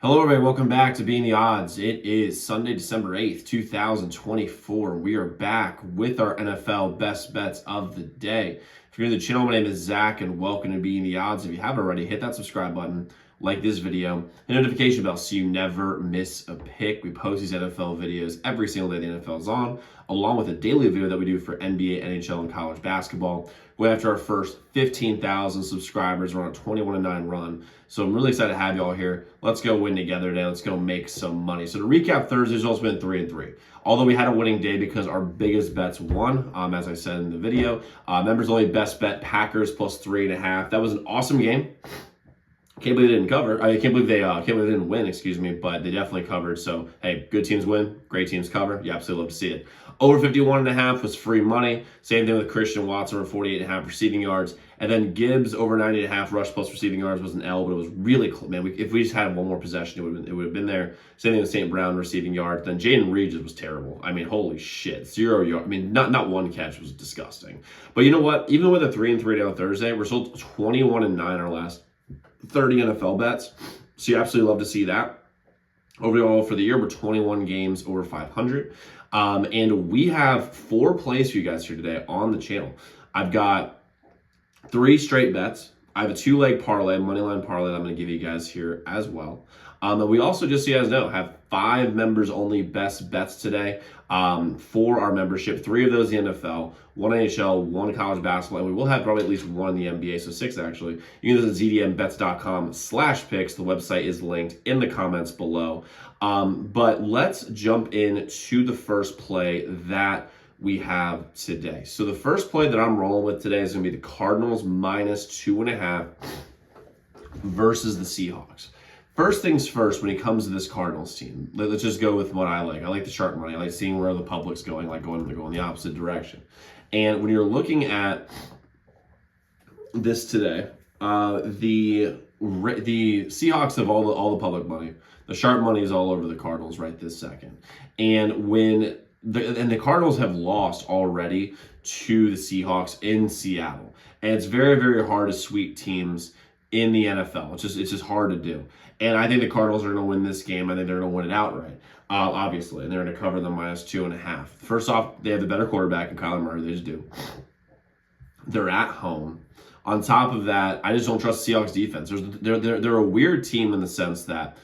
Hello, everybody. Welcome back to Being the Odds. It is Sunday, December 8th, 2024. We are back with our NFL best bets of the day. If you're new to the channel, my name is Zach, and welcome to Being the Odds. If you haven't already, hit that subscribe button, like this video, the notification bell so you never miss a pick. We post these NFL videos every single day the NFL is on, along with a daily video that we do for NBA, NHL, and college basketball. We're after our first 15,000 subscribers. We're on a 21-9 run. So I'm really excited to have you all here. Let's go win together today. Let's go make some money. So to recap, Thursday's also been 3-3. Although we had a winning day because our biggest bets won, as I said in the video. Members only best bet Packers plus 3.5. That was an awesome game. Can't believe they didn't cover. I can't believe they didn't win, but they definitely covered. So, hey, good teams win, great teams cover. You absolutely love to see it. Over 51.5 was free money. Same thing with Christian Watson over 48.5 receiving yards. And then Gibbs over 90.5 rush plus receiving yards was an L, but it was really close. Man, if we just had one more possession, it would have been there. Same thing with St. Brown receiving yards. Then Jaden Reed was terrible. I mean, holy shit. 0 yards. I mean, not one catch was disgusting. But you know what? Even with a 3-3 down Thursday, we're still 21-9 our last 30 NFL bets. So you absolutely love to see that. Overall for the year, we're 21 games over 500. And we have 4 plays for you guys here today on the channel. I've got 3 straight bets. I have a 2-leg parlay, moneyline parlay that I'm going to give you guys here as well. And we also, just so you guys know, have 5 members only best bets today for our membership. 3 of those in the NFL, 1 NHL, 1 college basketball, and we will have probably at least 1 in the NBA, so 6 actually. You can visit zdmbets.com/picks. The website is linked in the comments below. But let's jump into the first play that we have today. So the first play that I'm rolling with today is going to be the Cardinals minus 2.5 versus the Seahawks. First things first, when it comes to this Cardinals team, let's just go with what I like. I like the sharp money. I like seeing where the public's going, like going the opposite direction. And when you're looking at this today, the Seahawks have all the public money. The sharp money is all over the Cardinals right this second. And the Cardinals have lost already to the Seahawks in Seattle. And it's very, very hard to sweep teams in the NFL. It's just hard to do. And I think the Cardinals are going to win this game. I think they're going to win it outright, obviously. And they're going to cover the minus 2.5. First off, they have the better quarterback in Kyler Murray. They just do. They're at home. On top of that, I just don't trust the Seahawks defense. They're a weird team in the sense that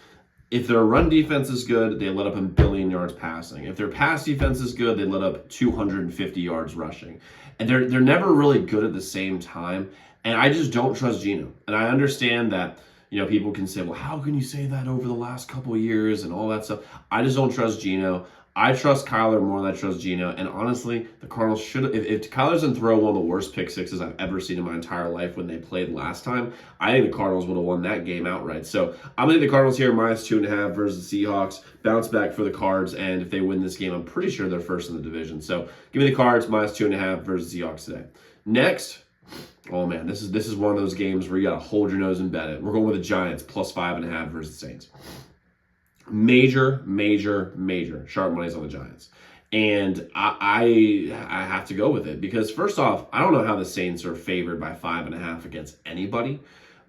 if their run defense is good, they let up 1 billion yards passing. If their pass defense is good, they let up 250 yards rushing. And they're never really good at the same time. And I just don't trust Geno. And I understand that, people can say, well, how can you say that over the last couple of years and all that stuff? I just don't trust Geno. I trust Kyler more than I trust Geno. And honestly, the Cardinals should, if Kyler doesn't throw one of the worst pick sixes I've ever seen in my entire life when they played last time, I think the Cardinals would have won that game outright. So I'm going to take the Cardinals here minus 2.5 versus the Seahawks. Bounce back for the Cards. And if they win this game, I'm pretty sure they're first in the division. So give me the Cards minus 2.5 versus the Seahawks today. Next. Oh man, this is one of those games where you got to hold your nose and bet it. We're going with the Giants plus 5.5 versus the Saints. Major sharp money's on the Giants. And I have to go with it because first off, I don't know how the Saints are favored by 5.5 against anybody,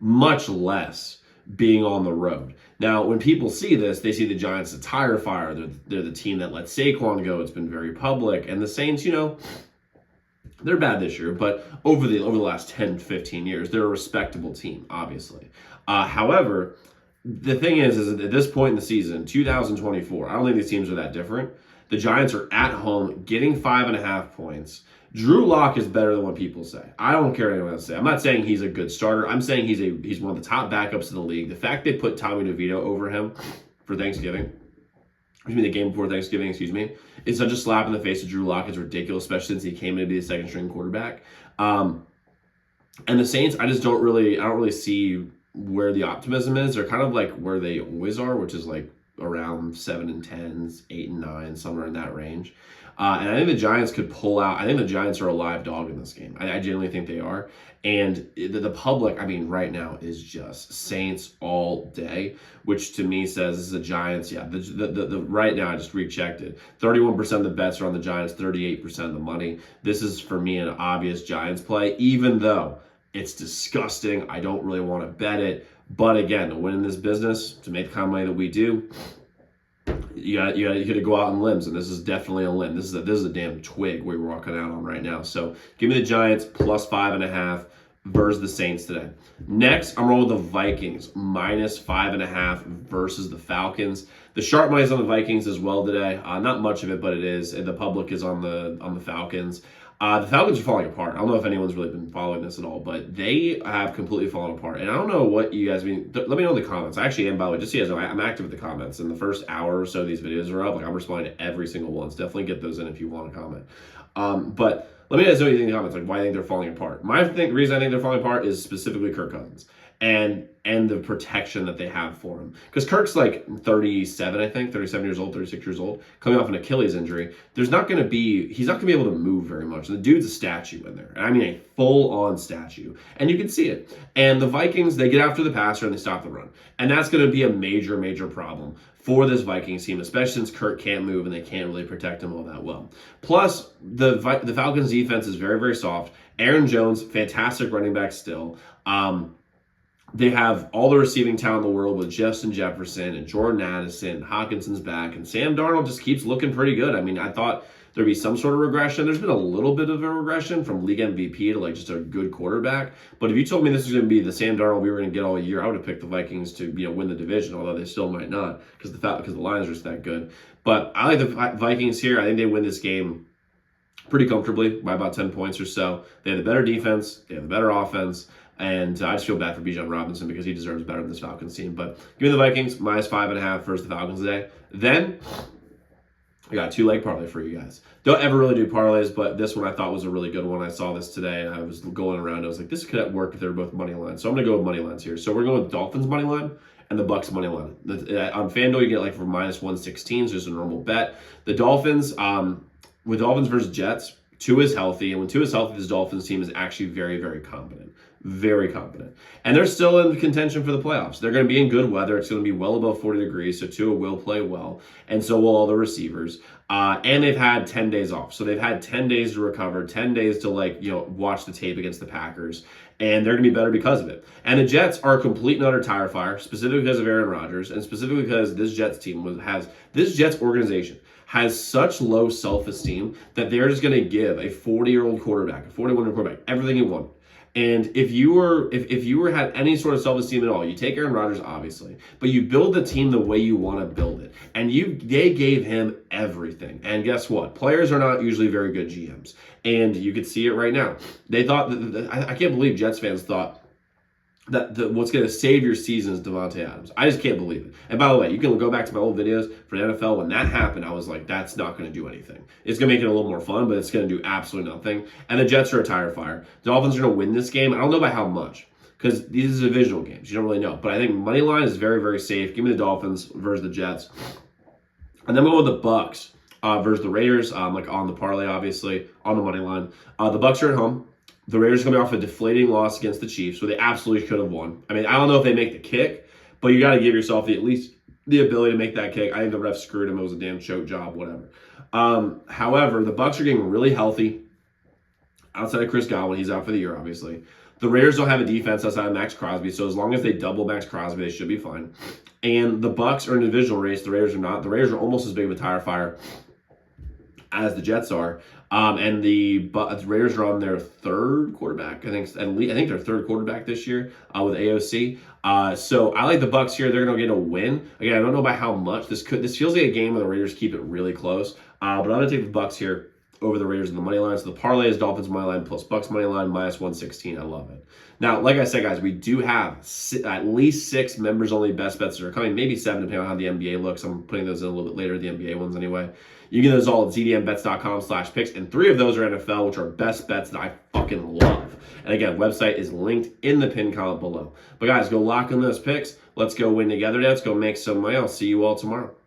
much less being on the road. Now, when people see this, they see the Giants a tire fire. They're the team that let Saquon go. It's been very public. And the Saints, they're bad this year, but over the last 10, 15 years, they're a respectable team, obviously. However, the thing is at this point in the season, 2024, I don't think these teams are that different. The Giants are at home getting 5.5 points. Drew Lock is better than what people say. I don't care what anyone else say. I'm not saying he's a good starter. I'm saying he's one of the top backups in the league. The fact they put Tommy DeVito over him for Thanksgiving, the game before Thanksgiving, it's such a slap in the face of Drew Lock. It's ridiculous, especially since he came in to be the second string quarterback. And the Saints, I don't really see where the optimism is. They're kind of like where they always are, which is like around 7-10, 8-9, somewhere in that range. And I think the Giants could pull out. I think the Giants are a live dog in this game. I genuinely think they are. And the public, right now is just Saints all day, which to me says this is the Giants. Yeah, the right now I just rechecked it. 31% of the bets are on the Giants, 38% of the money. This is for me an obvious Giants play, even though it's disgusting. I don't really want to bet it. But again, to win in this business, to make the kind of money that we do, you got to go out on limbs, and this is definitely a limb. This is a damn twig we're walking out on right now. So give me the Giants plus 5.5 versus the Saints today. Next, I'm rolling with the Vikings minus 5.5 versus the Falcons. The sharp money's on the Vikings as well today. Not much of it, but it is. And the public is on the Falcons. The Falcons are falling apart. I don't know if anyone's really been following this at all, but they have completely fallen apart. And I don't know what you guys mean. Let me know in the comments. I actually am, by the way, just so you guys know, I'm active with the comments. In the first hour or so these videos are up, like I'm responding to every single one. So definitely get those in if you want to comment. But let me know what you think in the comments, like why I think they're falling apart. The reason I think they're falling apart is specifically Kirk Cousins and the protection that they have for him. Because Kirk's like 37, I think, 37 years old, 36 years old, coming off an Achilles injury. He's not going to be able to move very much. The dude's a statue in there. And I mean a full-on statue. And you can see it. And the Vikings, they get after the passer and they stop the run. And that's going to be a major, major problem for this Vikings team, especially since Kirk can't move and they can't really protect him all that well. Plus, the Falcons defense is very, very soft. Aaron Jones, fantastic running back still. They have all the receiving talent in the world with Justin Jefferson and Jordan Addison, Hawkinson's back, and Sam Darnold just keeps looking pretty good. I mean, I thought there'd be some sort of regression. There's been a little bit of a regression from league MVP to like just a good quarterback. But if you told me this was going to be the Sam Darnold we were going to get all year, I would have picked the Vikings to win the division, although they still might not because the Lions are just that good. But I like the Vikings here. I think they win this game pretty comfortably by about 10 points or so. They have the better defense. They have the better offense. And I just feel bad for Bijan Robinson because he deserves better than this Falcons team. But give me the Vikings minus 5.5 versus the Falcons today. Then I got a 2-leg parlay for you guys. Don't ever really do parlays, but this one I thought was a really good one. I saw this today and I was going around. I was like, this could work if they were both money lines. So I'm going to go with money lines here. So we're going with Dolphins money line and the Bucks money line. On FanDuel, you get like for minus 116, so just a normal bet. The Dolphins, with Dolphins versus Jets, Tua is healthy, and when Tua is healthy, this Dolphins team is actually very, very competent. Very competent. And they're still in contention for the playoffs. They're going to be in good weather. It's going to be well above 40 degrees, so Tua will play well, and so will all the receivers. And they've had 10 days off. So they've had 10 days to recover, 10 days to watch the tape against the Packers, and they're going to be better because of it. And the Jets are a complete and utter tire fire, specifically because of Aaron Rodgers, and specifically because this Jets organization has such low self-esteem that they're just going to give a 40-year-old quarterback, a 41-year-old quarterback, everything he wants. And if you had any sort of self-esteem at all, you take Aaron Rodgers, obviously, but you build the team the way you want to build it. And they gave him everything. And guess what? Players are not usually very good GMs. And you could see it right now. They thought, I can't believe Jets fans thought that what's going to save your season is Devontae Adams. I just can't believe it. And by the way, you can go back to my old videos for the NFL. When that happened, I was like, that's not going to do anything. It's going to make it a little more fun, but it's going to do absolutely nothing. And the Jets are a tire fire. The Dolphins are going to win this game. I don't know by how much because these are divisional games. You don't really know. But I think money line is very, very safe. Give me the Dolphins versus the Jets. And then we'll go with the Bucks versus the Raiders, like on the parlay, obviously, on the money line. The Bucks are at home. The Raiders are coming off a deflating loss against the Chiefs, so they absolutely could have won. I mean, I don't know if they make the kick, but you got to give yourself at least the ability to make that kick. I think the ref screwed him. It was a damn choke job, whatever. However, the Bucks are getting really healthy outside of Chris Godwin. He's out for the year, obviously. The Raiders don't have a defense outside of Max Crosby, so as long as they double Max Crosby, they should be fine. And the Bucks are in a divisional race. The Raiders are not. The Raiders are almost as big of a tire fire as the Jets are. And the Raiders are on their third quarterback. I think their third quarterback this year with AOC. So I like the Bucks here. They're going to get a win. Again, I don't know by how much. This feels like a game where the Raiders keep it really close. But I'm going to take the Bucks here over the Raiders in the money line. So the parlay is Dolphins money line plus Bucks money line minus 116. I love it. Now, like I said, guys, we do have at least 6 members only best bets that are coming, maybe 7 depending on how the NBA looks. I'm putting those in a little bit later, the NBA ones anyway. You can get those all at zdmbets.com/picks, and 3 of those are NFL, which are best bets that I fucking love. And again, website is linked in the pinned comment below. But guys, go lock in those picks. Let's go win together. Let's go make some money. I'll see you all tomorrow.